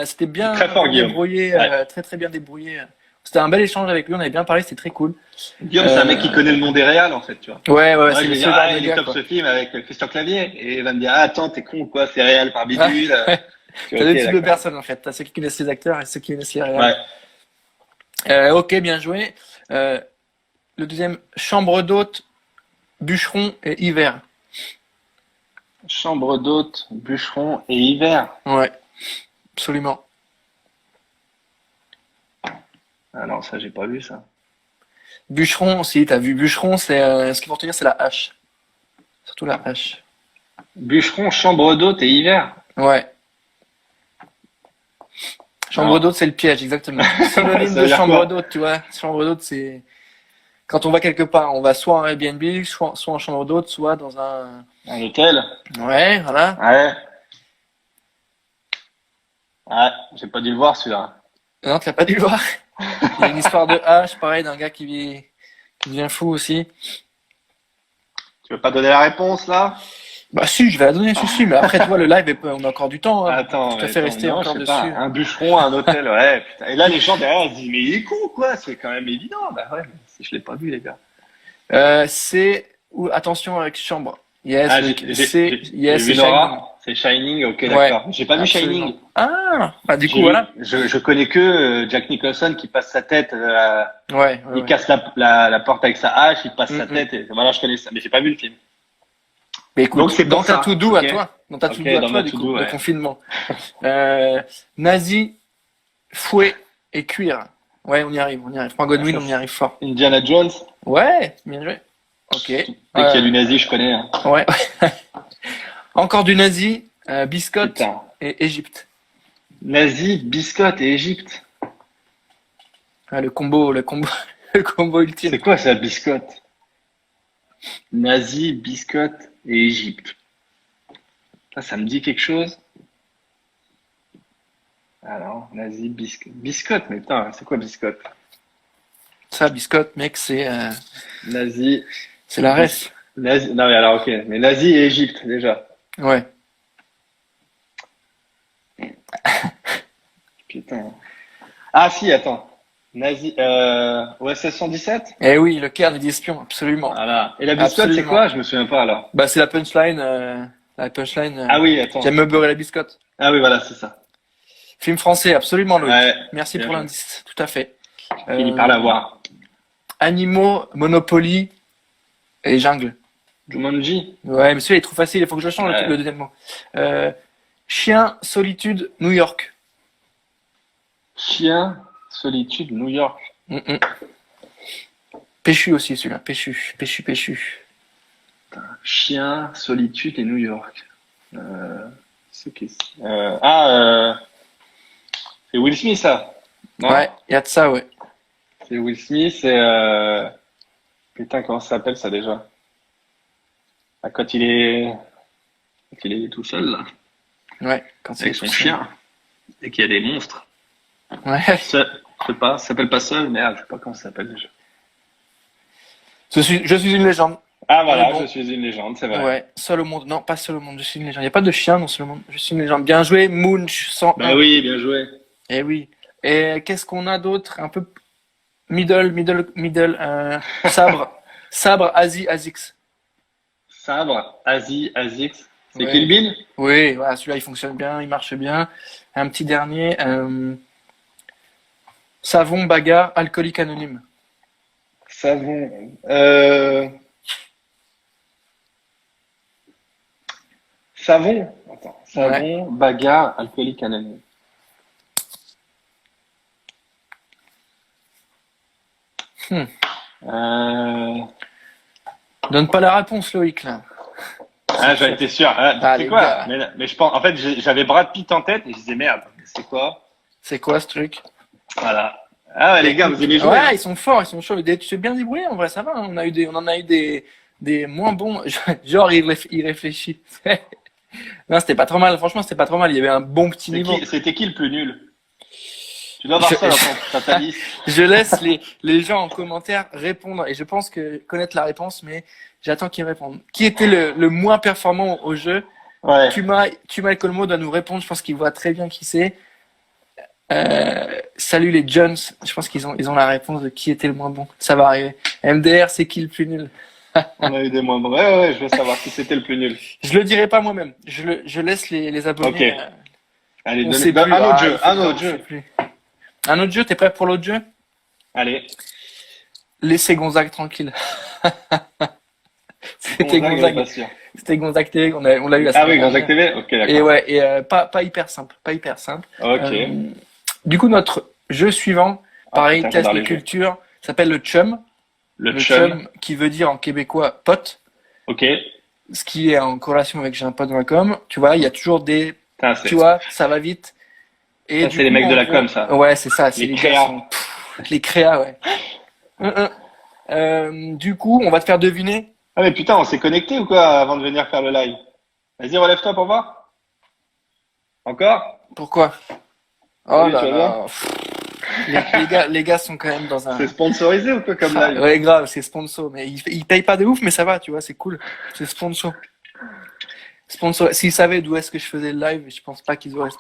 c'était bien Très fort, Guillaume. débrouillé, Ouais. très très bien débrouillé. C'était un bel échange avec lui, on avait bien parlé, c'était très cool. Guillaume, c'est un mec qui connaît le nom des réals, en fait, tu vois. Ouais, Moi, c'est je le vais seul dire, genre ah, de il est gars, top quoi. ce film avec Christian Clavier. Et il va me dire, ah, attends, t'es con ou quoi, c'est réel par bidule. Je T'as dis, deux ok, types de d'accord. personnes en fait. T'as ceux qui connaissent les acteurs et ceux qui connaissent les réels. Ouais. Ok, bien joué. Le deuxième, chambre d'hôte, bûcheron et hiver. Chambre d'hôte, bûcheron et hiver. Ouais, absolument. Ah non, ça, j'ai pas vu ça. Bûcheron, si t'as vu bûcheron, c'est ce qu'il faut retenir, c'est la hache. Surtout la hache. Bûcheron, chambre d'hôte et hiver. Ouais. Chambre Non. d'hôte, c'est le piège, exactement. Ça Synonyme veut de dire chambre quoi? d'hôte, tu vois. Chambre d'hôte, c'est quand on va quelque part, on va soit en Airbnb, soit en chambre d'hôte, soit dans un. Un hôtel. Ouais, voilà. Ouais. Ouais, j'ai pas dû le voir celui-là. Non, tu l'as pas dû le voir. Il y a une histoire de hache, pareil, d'un gars qui devient fou aussi. Tu veux pas donner la réponse là? Bah si, je vais la donner, si, mais après, tu vois, le live, on a encore du temps. Hein. Attends, Je préfère attends, rester non, encore je sais dessus. pas. Un bûcheron, un hôtel, ouais, putain. Et là, les gens derrière, ils se disent, mais il est con ou quoi? C'est quand même évident. Bah ouais, mais je l'ai pas vu, les gars. Attention avec chambre. Yes, Ah, yes, j'ai vu c'est Shining. Nora. C'est Shining, ok, Ouais, d'accord. J'ai pas vu absolument. Shining. Ah, bah du coup, J'ai voilà. je connais que Jack Nicholson qui passe sa tête, Ouais, il ouais. casse la porte avec sa hache, il passe sa Mm. tête, et voilà, je connais ça, mais j'ai pas vu le film. Mais écoute, Donc, c'est dans pour ta ça. to-do Ok. à toi, dans ta Ok, to-do à dans toi, ma du to-do, coup, de ouais. confinement. Nazi, fouet et cuir. Ouais, on y arrive, on y arrive. Frank Godwin, Ah, ça, on y arrive fort. Indiana Jones. Ouais, bien joué. Ok. Dès qu'il y a du nazi, je connais. Hein. Ouais. Encore du nazi, biscotte Putain. et Égypte. Nazi, biscotte et Égypte. Ah, le combo, le combo ultime. C'est quoi ça, biscotte? Nazi, biscotte et Égypte. Ça me dit quelque chose. Alors, nazi, biscotte. Biscotte, mais putain, c'est quoi biscotte? Ça, biscotte, mec, c'est Nazi, la ref. nazi. Non, mais alors, ok. Mais nazi et Égypte, déjà. Ouais. Putain. Ah, si, attends. Nazi, OSS 117? Eh oui, le Caire des espions, absolument. Voilà. Et la biscotte, c'est Absolument. quoi? Je me souviens pas, alors. Bah, c'est la punchline. Ah oui, attends. J'aime me beurrer la biscotte. Ah oui, voilà, c'est ça. Film français, absolument, Loïc. Ouais. Merci Bien pour joué. l'indice, tout à fait. Fini par l'avoir. Animaux, Monopoly et jungle. Jumanji. Ouais, mais celui-là il est trop facile, il faut que je change Ouais. le deuxième mot. Chien, solitude, New York. Chien, Solitude, New York. Mm, mm. Péchu aussi celui-là. Péchu, péchu, péchu. Chien, solitude et New York. C'est qui c'est Will Smith, ça? Non? Ouais, il y a de ça, ouais. C'est Will Smith et putain, comment ça s'appelle ça déjà? Ah, quand il est tout seul là, Ouais, quand c'est avec son tout chien et qu'il y a des monstres. seul. Ouais. Seul, je sais pas, ça s'appelle pas Seul, merde, je sais pas comment ça s'appelle déjà. Je suis une légende. Ah voilà, Bon. je suis une légende, c'est vrai. Ouais, seul au monde. Non, pas seul au monde, je suis une légende. Il n'y a pas de chien dans seul au monde. Je suis une légende. Bien joué, Munch 101. Bah oui, bien joué. Eh oui. Et qu'est-ce qu'on a d'autre? Un peu middle, sabre. Sabre, Asie, Azix. Sabre, Asie, Azix. C'est Ouais. Kill Bill? Oui, voilà, celui-là, il fonctionne bien, il marche bien. Un petit dernier. Savon, bagarre, alcoolique anonyme. Savon. Savon. Attends. Savon, bagarre, alcoolique anonyme. Hmm. Euh... Donne pas la réponse, Loïc, là. Ah, j'en étais sûr. Ah, Ah, tu sais les quoi? gars. Mais je pense, en fait, j'avais Brad Pitt en tête et je disais merde, c'est quoi? C'est quoi ce truc? Voilà. Ah ouais, les gars, vous aimez jouer, Ouais, hein? ils sont forts, ils sont chauds. Tu t'es bien débrouillé, en vrai, ça va, hein. On en a eu des moins bons. Genre, il réfléchit. Non, c'était pas trop mal. Franchement, c'était pas trop mal. Il y avait un bon petit niveau. C'était qui le plus nul? Tu dois avoir Je- ça dans ta liste. Je laisse les gens en commentaire répondre et je pense que connaître la réponse, mais j'attends qu'ils répondent. Qui était le moins performant au jeu? Ouais. Tuma Colmo doit nous répondre. Je pense qu'il voit très bien qui c'est. Salut les Jones. Je pense ils ont la réponse de qui était le moins bon. Ça va arriver. MDR, c'est qui le plus nul? On a eu des moins bons. Ouais, je veux savoir qui c'était le plus nul. Je le dirai pas moi-même. Je laisse les abonnés. Ok. Allez, On sait plus. un autre Ah, jeu, il fait un peur, autre on sait jeu. plus. Un autre jeu. T'es prêt pour l'autre jeu? Allez. Laissez Gonzague tranquille. C'était Gonzague, Gonzague. pas sûr. C'était Gonzague TV. On l'a eu la Ah semaine oui, Gonzague dernière. TV? Ok, Et d'accord. ouais, et pas hyper simple, pas hyper simple. Ok. Du coup, notre jeu suivant, Ah, pareil, putain, test j'adore de les jeux. culture, s'appelle le chum. Le Le chum. chum qui veut dire en québécois pote, Ok. ce qui est en corrélation avec j'ai un pote.com. Tu vois, il y a toujours des, Putain, tu vois, ça va vite. Et ça, du c'est les coup, mecs de en la gros- com, ça. Ouais, c'est ça. C'est Les les créas. gars sont- les créas, ouais. Du coup, on va te faire deviner. Ah, mais putain, on s'est connecté ou quoi avant de venir faire le live? Vas-y, relève-toi pour voir. Encore? Pourquoi? Oh Oui, là tu vas là. Les gars sont quand même dans un. C'est sponsorisé ou quoi comme Ah, live? ouais, grave, c'est sponsor. Mais ils payent pas de ouf, mais ça va, tu vois, c'est cool. C'est sponsor. Sponsor. S'ils savaient d'où est-ce que je faisais le live, je pense pas qu'ils auraient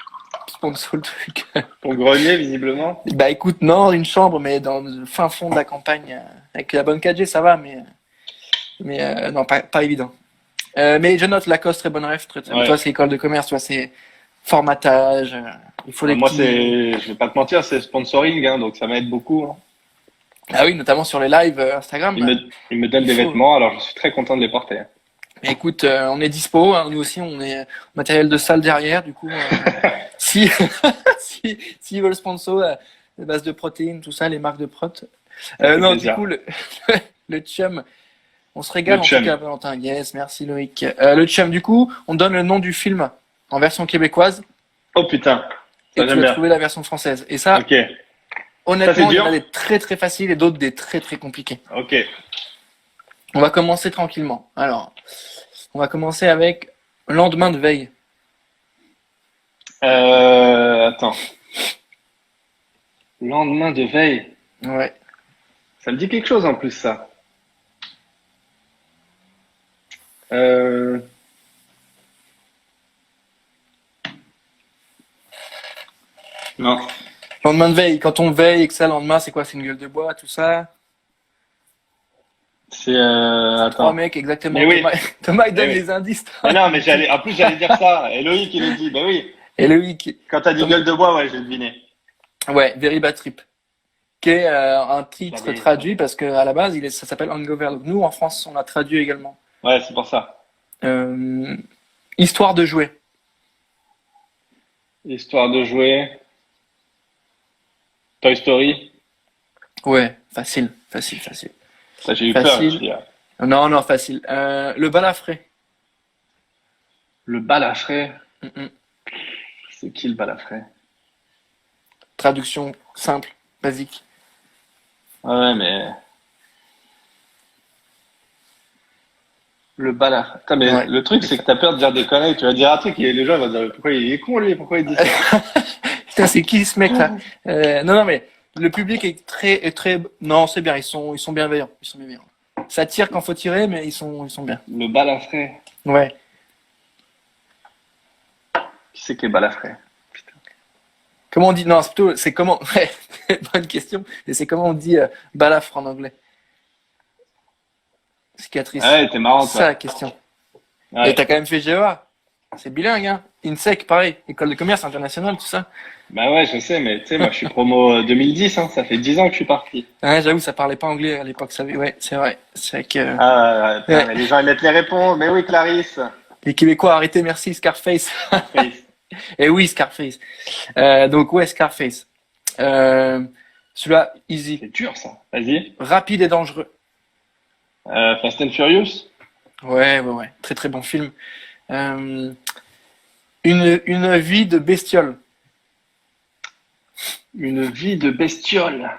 sponsor le truc. Ton grenier, visiblement. Bah écoute, non, une chambre, mais dans le fin fond de la campagne, avec la bonne 4G, ça va, mais non, pas évident. Mais je note Lacoste, très bonne ref. Ouais. Toi, c'est école de commerce, toi, c'est formatage. Il faut les Moi, petits. je vais pas te mentir, c'est sponsoring, hein, donc ça m'aide beaucoup, hein. Ah oui, notamment sur les lives Instagram. Il me donne des Il faut. vêtements, alors je suis très content de les porter. Mais écoute, on est dispo, hein, nous aussi, on est matériel de salle derrière, du coup, si s'ils veulent sponsor, les bases de protéines, tout ça, les marques de prot. Ça fait Non, du plaisir. coup, le chum, on se régale Le en chum. tout cas, Valentin. Yes, merci Loïc. Le chum, du coup, on donne le nom du film en version québécoise Oh putain, et ça tu j'aime vas bien. trouver la version française. Et ça, Ok, Ça, honnêtement, c'est il y en dur. a des très très faciles et d'autres des très très compliqués. ok. On va commencer tranquillement. Alors, on va commencer avec lendemain de veille. Attends. Lendemain de veille. Ouais. Ça me dit quelque chose en plus, ça. Euh... Non. Lendemain de veille, quand on veille et que ça, le lendemain, c'est quoi? C'est une gueule de bois, tout ça. C'est Trois attends. mecs, exactement. Mais oui. Thomas, il donne Eh oui. les indices. Mais non, mais en plus j'allais dire ça. Et Loïc il le dit. Bah oui. Et Loïc, Quand t'as dit gueule de bois, ouais, j'ai deviné. ouais, Very Bad Trip. Qui est un titre J'avais- traduit parce qu'à la base, ça s'appelle Hangover. Donc nous, en France, on l'a traduit également. Ouais, c'est pour ça. Histoire de jouer. Histoire de jouer. Toy Story. Ouais, facile, facile, facile. Ça, j'ai eu peur. Je me suis Facile. dit, Non, non, facile. Le balafré. le balafré. Mm, mm. C'est qui le balafré? Traduction simple, basique. Ouais, mais le balafré. Putain, mais Ouais. le truc, c'est que t'as peur de dire des conneries. Tu vas dire un truc et les gens vont dire pourquoi il est con lui, pourquoi il dit ça? Putain, c'est qui ce mec-là? Non, non, mais le public est très. Non, c'est bien. Ils sont bienveillants. Ils sont bienveillants. Ça tire quand faut tirer, mais ils sont bien. Le balafré. Ouais. Qui c'est qui est balafré? Putain. Comment on dit? Non, c'est plutôt. C'est comment? Ouais, bonne question. Et c'est comment on dit balafre en anglais? Cicatrice. Ah ouais, t'es marrant, C'est ça toi. la question. Et Ouais. t'as quand même fait GEA. C'est bilingue, hein. INSEC, pareil. École de commerce internationale, tout ça. Bah ouais, je sais, mais tu sais, moi, je suis promo 2010, hein. Ça fait 10 ans que je suis parti. Ouais, j'avoue, ça parlait pas anglais à l'époque. Ça... Ouais, c'est vrai. C'est vrai que. Ah, putain, Ouais. mais les gens, ils mettent les réponses. Mais oui, Clarisse. Les Québécois, arrêtez, merci, Scarface. Face. Et oui, Scarface. Donc, ouais, Scarface. Celui-là, easy. C'est dur, ça. Vas-y. Rapide et dangereux. Fast and Furious. Ouais, ouais, ouais. Très, très bon film. Euh, une vie de bestiole. Une vie de bestiole.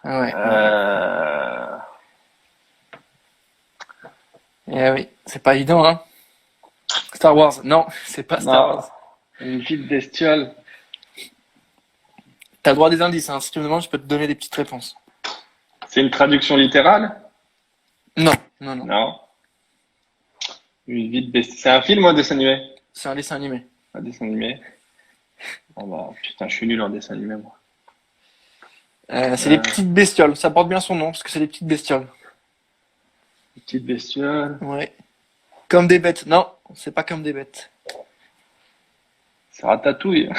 Ah ouais. Euh... Eh oui, c'est pas évident, hein. Star Wars. Non, c'est pas Star Non. Wars. Une vie de bestiole. T'as le droit des indices, hein. Si tu me demandes, je peux te donner des petites réponses. C'est une traduction littérale? Non, non, non. Non. Une vie de bestiole. C'est un film ou un dessin animé? C'est un dessin animé. Un dessin animé. Oh bah, putain, je suis nul en dessin animé, moi. C'est des Euh, petites bestioles. Ça porte bien son nom, parce que c'est des petites bestioles. une petite bestiole. Ouais. Comme des bêtes. Non, c'est pas comme des bêtes. C'est Ratatouille.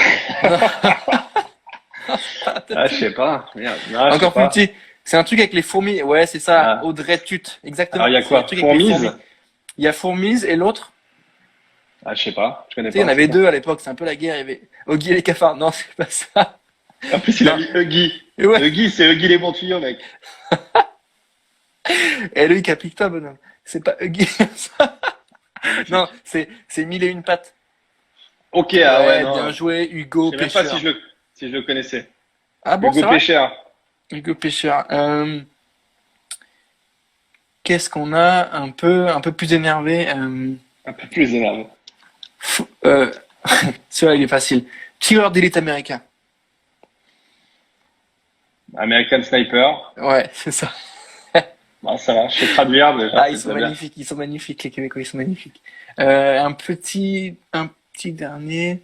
Ah, je sais pas. Merde. Non, je sais Encore plus pas. petit. C'est un truc avec les fourmis. Ouais, c'est ça. Ah. Audrey Tut. Exactement. Alors, il y a C'est quoi? un truc avec les Fourmise? fourmis. Il y a Fourmise et l'autre. Ah, je sais pas. Je connais Tu sais, il y en pas. avait deux à l'époque. C'est un peu la guerre. Il y avait Oggy et les cafards. Non, c'est pas ça. En plus, il a Non. mis Huggy. Et ouais. Huggy, c'est Huggy les bons tuyaux, mec. Et lui, applique-toi, bonhomme. C'est pas Oggy. Non, c'est mille et une pattes. Ok, ah ouais, non. bien joué, Hugo Je sais même pas Pêcheur. si je le connaissais. Ah bon, c'est Hugo vrai? Pêcheur. Hugo Pêcheur. Qu'est-ce qu'on a un peu plus énervé Un peu plus énervé. euh, celui-là, il est facile. Tireur d'élite américain. American Sniper. Ouais, c'est ça. Bon, ça va, je sais traduire déjà. Ah, c'est déjà bien. ils sont magnifiques, les Québécois, ils sont magnifiques. Un petit dernier.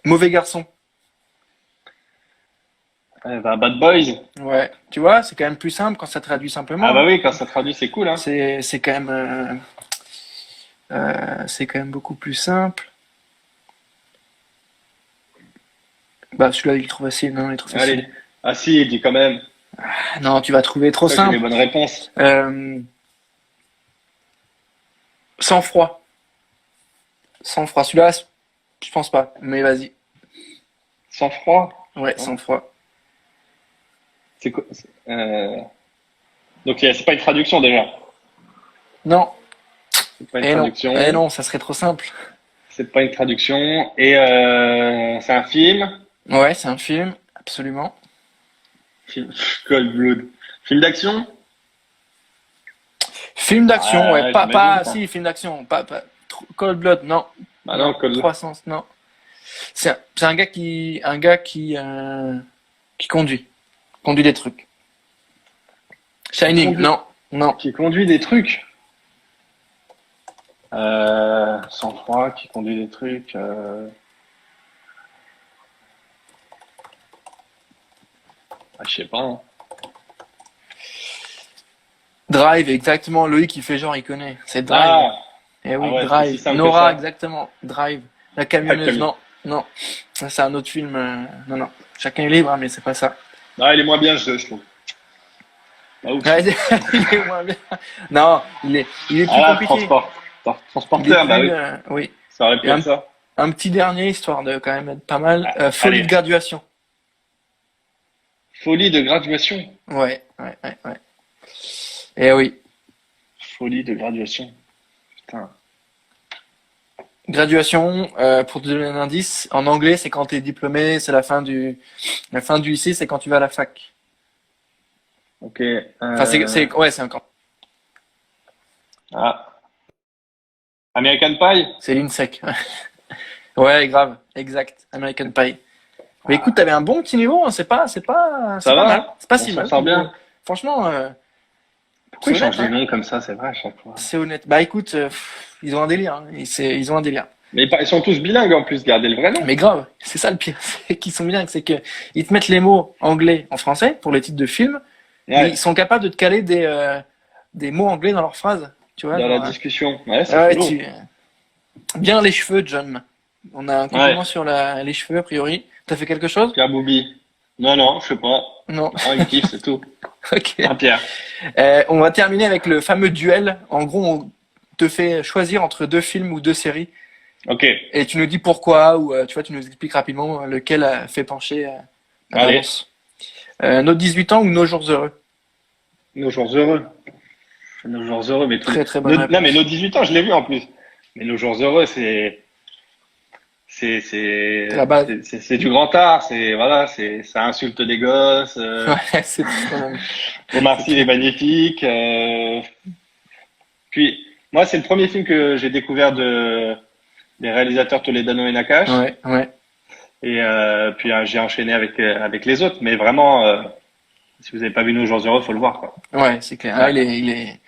Mauvais garçon. Bah, Bad Boys. Ouais, tu vois, c'est quand même plus simple quand ça traduit simplement. Ah bah Hein. oui, quand ça traduit, c'est cool, hein. C'est quand même c'est quand même beaucoup plus simple. Bah celui-là il est trop facile, non, il est trop facile. Allez. Ah si, dis quand même. Ah, non, tu vas trouver trop Toi, j'ai les simple. bonnes réponses. Sans froid. Sans froid. Celui-là, je pense pas. Mais vas-y. Sans froid. Ouais, sans froid. C'est quoi? Donc, c'est pas une traduction déjà. Non. C'est pas une Eh non. traduction. Eh non, ça serait trop simple. C'est pas une traduction. Et c'est un film. Ouais, c'est un film, absolument. Film Cold Blood. Film d'action? Film d'action, Ah, ouais. Pas, j'imagine, pas, ça. si, film d'action. Pas Cold Blood, non. Ah non, Cold Blood. Croissance, non. C'est un gars qui conduit. Conduit des trucs. Shining, Conduit. non. Non. Qui conduit des trucs. Sans froid, qui conduit des trucs. Ah, je sais pas, hein. Drive, exactement. Loïc, il fait genre, il connaît. C'est Drive. Ah, Eh oui, ah ouais, c'est Drive. si simple que Nora, ça. exactement. Drive. La camionneuse, camion. non. Non. Ça, c'est un autre film. Non, non. Chacun est libre, hein, mais c'est pas ça. Ah, il est moins bien, je trouve. Ah, ouf. Ouais, il est moins bien. Non, il est plus Ah là, compliqué. Il est transporteur, bah plus, oui. oui. Ça aurait pu Et être ça. un petit dernier, histoire de quand même être pas mal. Ah, Folie allez. de graduation. Folie de graduation. Ouais, ouais, ouais, ouais. Et oui, Folie de graduation. Putain. graduation, pour te donner un indice, en anglais, c'est quand t'es diplômé, c'est la fin du lycée, c'est quand tu vas à la fac. Ok. Enfin, ouais, c'est encore, Ah. American Pie? c'est l'INSEC. Ouais, grave, exact, American Pie. Mais écoute, t'avais un bon petit niveau, hein, c'est Ça pas va, mal, hein? c'est pas On si s'en mal. sort bien. Franchement, Pourquoi c'est ils changent honnête, les hein. noms comme ça, c'est vrai, à chaque fois. C'est honnête. Bah écoute, ils ont un délire, hein. Ils ont un délire. Mais ils sont tous bilingues en plus, gardez le vrai nom. Mais grave, c'est ça le pire, c'est qu'ils sont bien, c'est que ils te mettent les mots anglais en français pour les titres de films, mais ils Ouais, sont capables de te caler des mots anglais dans leurs phrases, tu vois, dans la genre, discussion. Ouais, c'est ouais, chelou. bien les cheveux, John. On a un Ouais, compliment sur les cheveux, a priori. T'as fait quelque chose? Pierre Boubi. Non, non, je sais pas. Non. Oh, il me kiffe, c'est tout. Ok. Un Pierre. On va terminer avec le fameux duel. En gros, on te fait choisir entre deux films ou deux séries, Ok, et tu nous dis pourquoi, ou tu vois, tu nous expliques rapidement lequel a fait pencher à allez, l'avance. Nos 18 ans ou nos jours heureux? nos jours heureux. Nos jours heureux, mais tous les... Très très bonne Non, mais nos réponse. 18 ans, je l'ai vu en plus. Mais nos jours heureux, C'est la base. c'est du grand art, voilà, ça insulte des gosses. Ouais, c'est tout ce qu'on aime. Omar C'est Sy, il est clair. magnifique. Puis, moi, c'est le premier film que j'ai découvert des réalisateurs Toledano et Nakache. Ouais, ouais, Et puis, j'ai enchaîné avec les autres. Mais vraiment, si vous n'avez pas vu Nos jours heureux, faut le voir, quoi. ouais, c'est clair. Ah, Ouais. il est.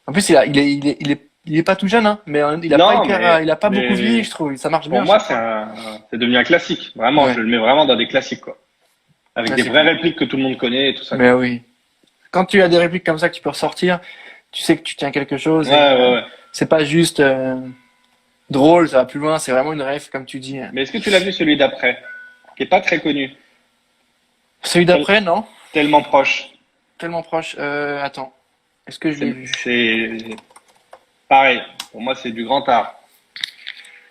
En plus, il est pas tout jeune, hein, mais Non, mais, il a pas beaucoup vieilli, mais je trouve. Ça marche bien pour à moi, chaque fois. c'est devenu un classique. Vraiment, je Ouais, le mets vraiment dans des classiques, quoi. Avec ouais, des c'est vraies clair. répliques que tout le monde connaît et tout ça, Mais quoi. oui. Quand tu as des répliques comme ça que tu peux ressortir, tu sais que tu tiens quelque chose Ouais, et ouais, ouais. c'est pas juste drôle, ça va plus loin, c'est vraiment une ref, comme tu dis. Mais est-ce que tu l'as vu celui d'après? Qui est pas très connu. Celui Tel- d'après, non? Tellement proche. Tellement proche. Attends, est-ce que je l'ai vu? C'est pareil. Pour moi, c'est du grand art.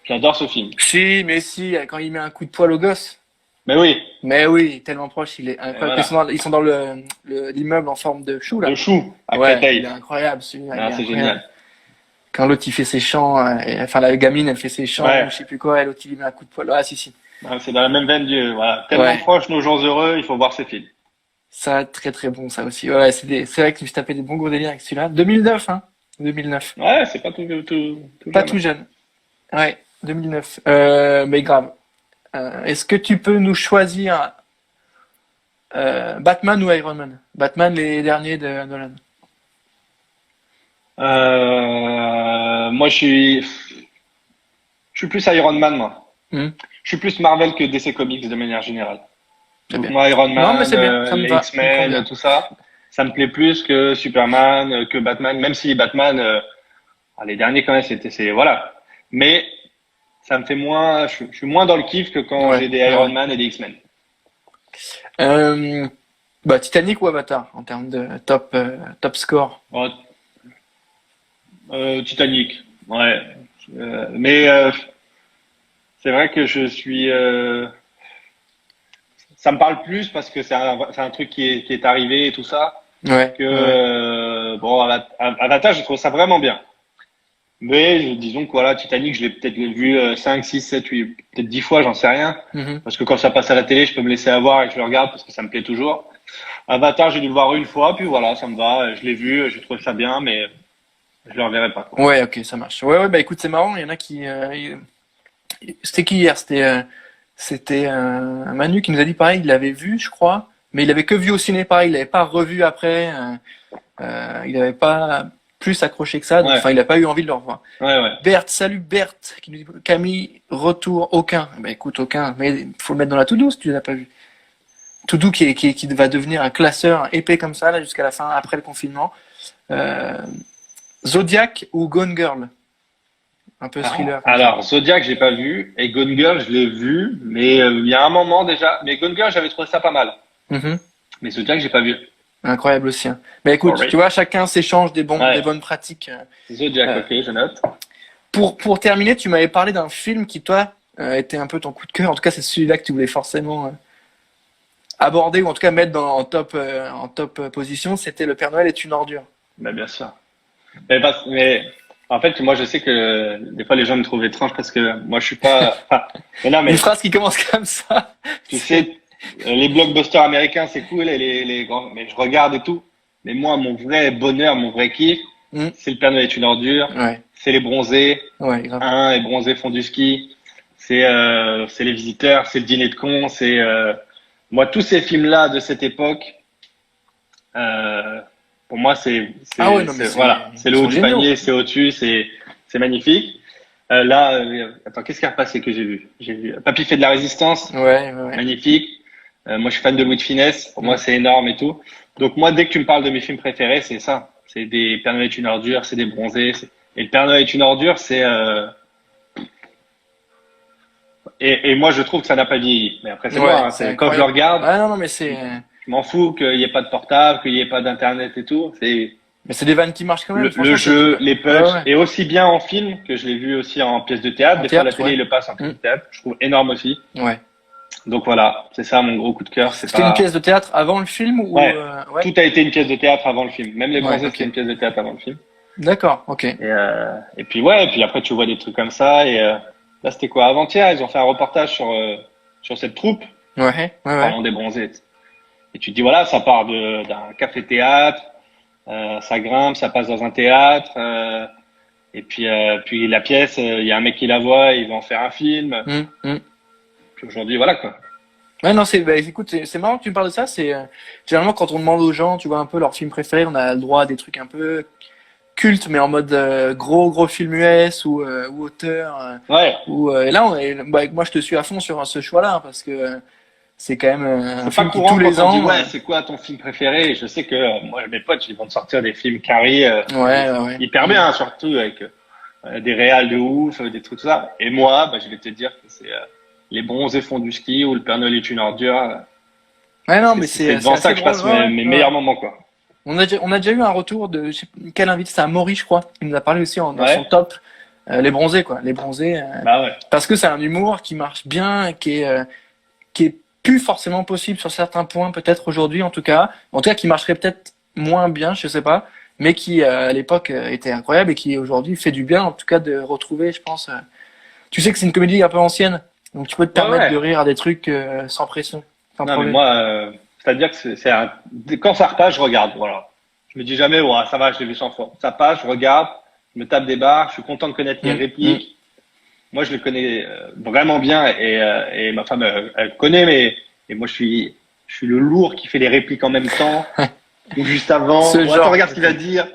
J'adore ce film. Si, mais si, quand il met un coup de poing au gosse. Mais oui, Mais oui, tellement proche, il est et incroyable. voilà. Ils sont dans l'immeuble en forme de chou, De là. chou à Ouais, il est Créteil. incroyable, celui-là, il Ah, est c'est incroyable. génial. Quand l'autre, il fait ses chants, enfin, la gamine, elle fait ses chants, ou Ouais. je sais plus quoi, et l'autre, il lui met un coup de poing. Ah, si, si. Ah, c'est dans la même veine voilà. Tellement Ouais. proche, nos jours heureux, il faut voir ces films. Ça, très très bon, ça aussi. Ouais, c'est vrai que je me suis tapé des bons gros délires avec celui-là. 2009, hein. 2009. Ouais, c'est pas tout Pas jeune, tout hein. jeune. Ouais, 2009. Mais grave. Est-ce que tu peux nous choisir Batman ou Iron Man? Batman, les derniers de Nolan. Moi, je suis plus Iron Man, moi. Hmm, Je suis plus Marvel que DC Comics de manière générale. c'est Donc bien. moi, Iron Non, mais Man, c'est bien, ça me les va, je comprends X-Men, bien. tout ça, ça me plaît plus que Superman, que Batman. Même si Batman, les derniers quand même, voilà. Mais ça me fait moins, je suis moins dans le kiff que quand Ouais, j'ai des ouais, Iron ouais. Man et des X-Men. Euh, Bah, Titanic ou Avatar en termes de top score. Bon, Titanic, ouais. Mais c'est vrai que ça me parle plus parce que c'est un truc qui est arrivé et tout ça. Ouais, Que ouais, ouais. bon, Avatar, je trouve ça vraiment bien. Mais disons que voilà, Titanic, je l'ai peut-être vu 5, 6, 7, 8, peut-être 10 fois, j'en sais rien. Mhm. Parce que quand ça passe à la télé, je peux me laisser avoir et que je le regarde parce que ça me plaît toujours. Avatar, j'ai dû le voir une fois, puis voilà, ça me va. Je l'ai vu, j'ai trouvé ça bien, mais je le reverrai pas, quoi. Ouais, ok, ça marche. Ouais, ouais, bah écoute, c'est marrant. Il y en a qui. C'était qui hier? C'était un Manu qui nous a dit pareil, il l'avait vu, je crois, mais il avait que vu au ciné pareil, il l'avait pas revu après. Il n'avait pas plus accroché que ça, donc Ouais, enfin, il n'a pas eu envie de le revoir. ouais, ouais. Berthe, salut Berthe, qui nous dit Camille, retour, aucun. Bah écoute, aucun, mais il faut le mettre dans la to-do si tu l'as pas vu. To-do qui va devenir un classeur épais comme ça, là, jusqu'à la fin, après le confinement. Euh, Zodiac ou Gone Girl? Un peu thriller comme ça. Alors, Zodiac, j'ai pas vu, et Gone Girl, je l'ai vu, mais il y a un moment déjà. Mais Gone Girl, j'avais trouvé ça pas mal. Mhm. Mais Zodiac, j'ai pas vu. Incroyable aussi, hein. Mais écoute, tu Sorry. vois, chacun s'échange des Ouais, bonnes pratiques. Zodiac, Euh, ok, je note. pour terminer, tu m'avais parlé d'un film qui, toi, était un peu ton coup de cœur. En tout cas, c'est celui-là que tu voulais forcément. aborder ou en tout cas mettre en top position, c'était Le Père Noël est une ordure. Bah, bien sûr. Mais en fait, moi, je sais que des fois, les gens me trouvent étrange parce que moi, je suis pas. Enfin, mais non, Une mais phrase qui commence comme ça. tu C'est... sais, les blockbusters américains, c'est cool, et les grands, mais je regarde et tout. Mais moi, mon vrai bonheur, mon vrai kiff, Hmm. c'est Le Père Noël est une ordure, Ouais, c'est les bronzés, ouais, grave. hein, les bronzés font du ski, c'est les visiteurs, c'est le dîner de cons, moi, tous ces films-là de cette époque, euh, pour moi, Ah ouais, non, mais voilà, c'est ils le haut sont du géniaux. panier, c'est au-dessus, c'est magnifique. Là, attends, qu'est-ce qui est repassé que j'ai vu? J'ai vu Papy fait de la résistance, Ouais, ouais, ouais. magnifique. Moi, je suis fan de Louis de Funès. Pour moi, Hmm. c'est énorme et tout. Donc, moi, dès que tu me parles de mes films préférés, c'est ça. C'est des Père Noël est une ordure, c'est des bronzés. Et le Père Noël est une ordure, et moi, je trouve que ça n'a pas vieilli. Mais après, c'est moi, Ouais, hein. c'est Quand je le incroyable. regarde, Ah non, non, mais c'est, je m'en fous qu'il n'y ait pas de portable, qu'il n'y ait pas d'internet et tout. C'est mais c'est des vannes qui marchent quand même. le Franchement, jeu, les ouais, punchs, ouais. et aussi bien en film que je l'ai vu aussi en pièce de théâtre. En Des fois, à la théâtre, télé, ouais. il le passe en pièce Hmm. de théâtre. Je trouve énorme aussi. Ouais. Donc voilà, c'est ça mon gros coup de cœur. C'est C'était une pas, pièce de théâtre avant le film ou ouais, ouais, tout a été une pièce de théâtre avant le film. Même les ouais, bronzés, c'était ok. une pièce de théâtre avant le film. D'accord, ok. Et puis ouais, et puis après tu vois des trucs comme ça. Et là, c'était quoi? Avant-hier, ils ont fait un reportage sur cette troupe, Ouais, ouais, ouais. parlant des bronzés. Et tu te dis voilà, ça part d'un café-théâtre, ça grimpe, ça passe dans un théâtre. Puis la pièce, il y a un mec qui la voit, il va en faire un film. Hmm, hmm. Puis aujourd'hui, voilà quoi. Ouais, non, c'est, bah, écoute, c'est marrant que tu me parles de ça. C'est généralement quand on demande aux gens, tu vois un peu leur film préféré, on a le droit à des trucs un peu cultes, mais en mode gros film US ou auteur. Ouais, Et là, moi, je te suis à fond sur ce choix-là hein, parce que c'est quand même un c'est pas film qui courant tous les quand on dit ans. ouais, c'est quoi ton film préféré? Et je sais que moi, mes potes, ils vont te sortir des films carrés, Ouais, ouais, ouais. hyper bien, surtout avec des réals de ouf, des trucs comme ça. Et moi, bah, je vais te dire que c'est les bronzés font du ski ou le Père Noël est une ordure. Ouais, non, mais C'est c'est devant ça assez que je drôle. passe Ouais, mes ouais, meilleurs ouais. moments, quoi. On a déjà eu un retour de, je sais plus quel invité, c'est à Maury, je crois. Il nous a parlé aussi dans son Ouais, top. Les bronzés, quoi. Les bronzés. bah ouais. Parce que c'est un humour qui marche bien, qui est plus forcément possible sur certains points, peut-être aujourd'hui en tout cas. En tout cas, qui marcherait peut-être moins bien, je sais pas, mais qui à l'époque était incroyable et qui aujourd'hui fait du bien, en tout cas de retrouver, je pense. Tu sais que c'est une comédie un peu ancienne, donc tu peux te Ouais, permettre de ouais. rire à des trucs sans pression, sans Non, mais problème. moi, c'est-à-dire que quand ça repasse, je regarde, voilà. Je me dis jamais, ouais, ça va, je l'ai vu 100 fois. Ça passe, je regarde, je me tape des barres, je suis content de connaître les Mm, mm. répliques. Moi, je le connais vraiment bien et ma femme, elle connaît, mais et moi, je suis le lourd qui fait les répliques en même temps ou juste avant. Ce Ou attends, genre. regarde ce qu'il va dire.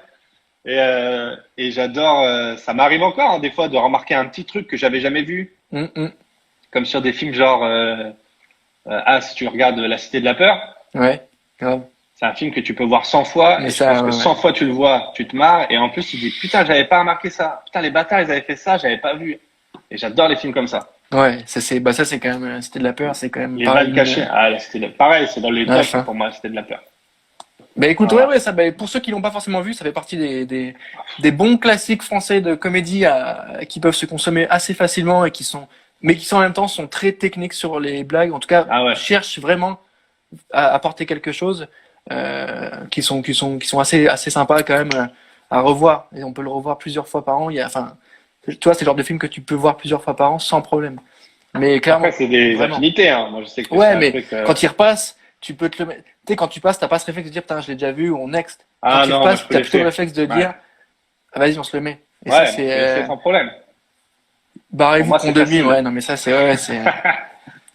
Et j'adore. Ça m'arrive encore hein, des fois de remarquer un petit truc que j'avais jamais vu, Mm, mm. comme sur des films genre si tu regardes La Cité de la peur, Ouais, grave. c'est un film que tu peux voir 100 fois Mais et je pense ça, que ouais, ouais. 100 fois tu le vois, tu te marres et en plus tu te dis putain, j'avais pas remarqué ça. Putain, les bâtards, ils avaient fait ça, j'avais pas vu. Et j'adore les films comme ça. Ouais, ça c'est quand même, c'était de la peur, c'est quand même Les pareil. vannes cachées. Ah, là, pareil, c'est dans les Ouais, tops pour moi, c'était de la peur. bah écoute, Voilà. ça, bah, pour ceux qui l'ont pas forcément vu, ça fait partie des bons classiques français de comédie qui peuvent se consommer assez facilement et mais qui sont en même temps sont très techniques sur les blagues. En tout cas, Ah ouais. cherchent vraiment à apporter quelque chose qui sont assez sympas quand même à revoir. Et on peut le revoir plusieurs fois par an. Enfin, tu vois, c'est le genre de film que tu peux voir plusieurs fois par an sans problème. Mais Après, clairement, c'est des vraiment. affinités, hein. Moi, je sais que c'est Ouais, un mais truc. quand il repasse, tu peux te le mettre. Tu sais, quand tu passes, t'as pas ce réflexe de dire, putain, je l'ai déjà vu ou next. Quand Ah il non, moi, je repasse, peux t'as plutôt le laisser. réflexe de Ouais. dire, ah, vas-y, on se le met. Et ça, Ouais, je c'est, peux laisser sans problème. Pour barrez-vous moi, qu'on c'est domine. facile. Ouais, non, mais ça, c'est, ouais,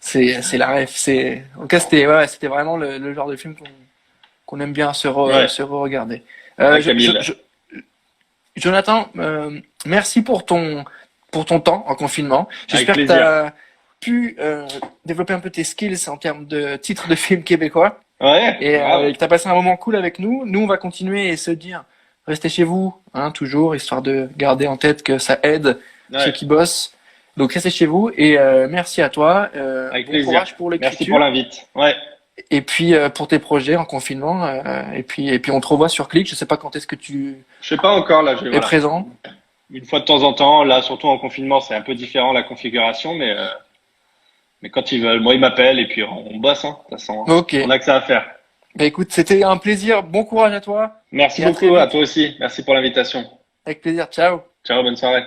c'est la ref. En tout cas, c'était vraiment le genre de film qu'on aime bien Ouais, se re-regarder. avec Je, je, Camille. je, Jonathan, merci pour ton temps en confinement. Avec J'espère que tu plaisir. as pu développer un peu tes skills en termes de titres de films québécois Ouais, et grave. que tu as passé un moment cool avec nous. Nous, on va continuer et se dire, restez chez vous, hein, toujours, histoire de garder en tête que ça aide ceux Ouais, qui bossent. Donc, restez chez vous et merci à toi. avec Bon plaisir. courage pour Merci pour l'écriture l'invite. Ouais. et puis pour tes projets en confinement. Et puis, on te revoit sur Click. Je sais pas quand est-ce que tu Je sais pas encore, là, es voilà. présent. Une fois de temps en temps, là, surtout en confinement, c'est un peu différent la configuration, Mais quand ils veulent, moi, ils m'appellent et puis on bosse, hein, de toute façon. Ok. On a que ça à faire. Bah écoute, c'était un plaisir. Bon courage à toi Merci et à très beaucoup à vite. toi aussi. Merci pour l'invitation. Avec plaisir. Ciao. Ciao, bonne soirée.